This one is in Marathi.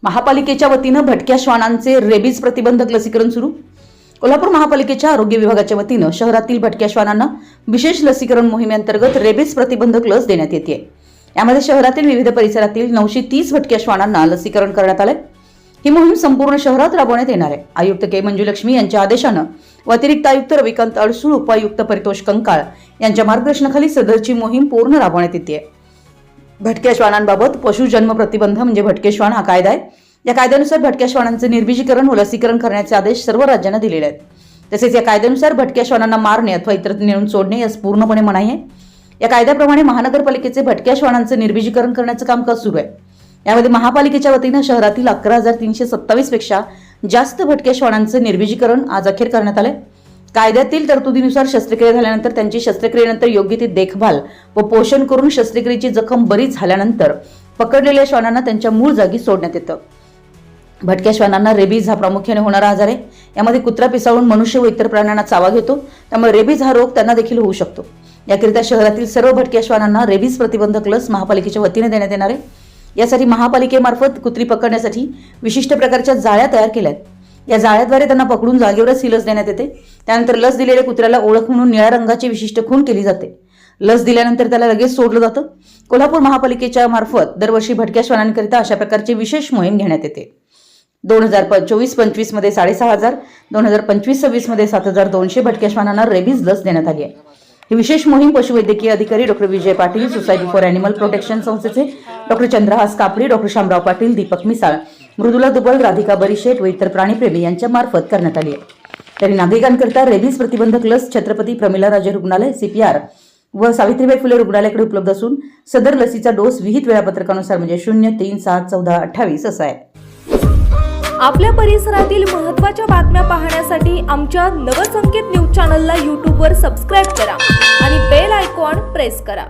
महापालिकेच्या वतीनं भटक्या श्वानांचे रेबीज प्रतिबंधक लसीकरण सुरू। कोल्हापूर महापालिकेच्या आरोग्य विभागाच्या वतीनं शहरातील भटक्या श्वानांना विशेष लसीकरण मोहिमेअंतर्गत रेबीज प्रतिबंधक लस देण्यात येते। यामध्ये शहरातील विविध परिसरातील 930 भटक्या श्वानांना लसीकरण करण्यात आले। ही मोहीम संपूर्ण शहरात राबवण्यात येणार आहे। आयुक्त के मंजुलक्ष्मी यांच्या आदेशानं व अतिरिक्त आयुक्त रविकांत अडसूळ, उपायुक्त परितोष कंकाळ यांच्या मार्गदर्शनाखाली सदरची मोहीम पूर्ण राबवण्यात येते। भटक्या श्वानांबाबत पशु जन्म प्रतिबंध म्हणजे भटके श्वान हा कायदा आहे। या कायद्यानुसार भटक्या श्वानांचे निर्बीजीकरण व लसीकरण करण्याचे आदेश सर्व राज्यांना दिलेले आहेत। तसेच या कायद्यानुसार भटक्या श्वानांना मारणे अथवा इतरत्र नेऊन सोडणे यास पूर्णपणे मनाई आहे। या कायद्याप्रमाणे महानगरपालिकेचे भटक्या श्वानांचे निर्बीजीकरण करण्याचे कामकाज सुरू आहे। यामध्ये महापालिकेच्या वतीनं शहरातील 11,327 पेक्षा जास्त भटक्या श्वानांचे निर्बीजीकरण आज अखेर करण्यात आले। कायद्यातील तरतुदीनुसार शस्त्रक्रिया झाल्यानंतर त्यांची शस्त्रक्रियेनंतर योग्य ती देखभाल व पोषण करून शस्त्रक्रियेची जखम बरी झाल्यानंतर पकडलेल्या श्वानांना त्यांच्या मूळ जागी सोडण्यात येतं। भटक्या श्वानांना रेबीज हा प्रामुख्याने होणारा आजार आहे। यामध्ये कुत्रा पिसाळून मनुष्य व इतर प्राण्यांना चावा घेतो, त्यामुळे रेबीज हा रोग त्यांना देखील होऊ शकतो। याकरिता शहरातील सर्व भटक्या श्वानांना रेबीज प्रतिबंधक लस महापालिकेच्या वतीने देण्यात येणार आहे। यासाठी महापालिकेमार्फत कुत्री पकडण्यासाठी विशिष्ट प्रकारच्या जाळ्या तयार केल्या आहेत। या जाळ्याद्वारे त्यांना पकडून जागेवरच ही लस देण्यात येते। त्यानंतर लस दिलेल्या कुत्र्याला ओळख म्हणून निळ्या रंगाची विशिष्ट खूण केली जाते। लस दिल्यानंतर त्याला लगेच सोडलं जातं। कोल्हापूर महापालिकेच्या मार्फत दरवर्षी भटक्या श्वानांकरिता अशा प्रकारची विशेष मोहीम घेण्यात येते। 2024-25 मध्ये 6,500, 2025-26 मध्ये 7,200 भटक्या श्वानांना रेबीज लस देण्यात आली आहे। ही विशेष मोहीम पशुवैद्यकीय अधिकारी doctor Vijay Patil, society for animal protection संस्थेचे डॉक्टर चंद्रहास कापडी, डॉक्टर शामराव पाटील, दीपक मिसाळ, मृदुला दुबल, राधिका बरीशेट व इतर प्राणीप्रेमी यांच्या मार्फत करण्यात आली आहे। तरी नागरिकांकरिता रेबीज प्रतिबंधक लस छत्रपती प्रमिलाराजे रुग्णालय CPR व सावित्रीबाई फुले रुग्णालयाकडे उपलब्ध असून सदर लसीचा डोस विहित वेळापत्रकानुसार म्हणजे 0, 3, 7, 14, 28 असा आहे। आपल्या परिसरातील महत्त्वाच्या बातम्या पाहण्यासाठी आमच्या नवसंकेत न्यूज चॅनलला YouTube वर सबस्क्राइब करा आणि बेल आयकॉन प्रेस करा।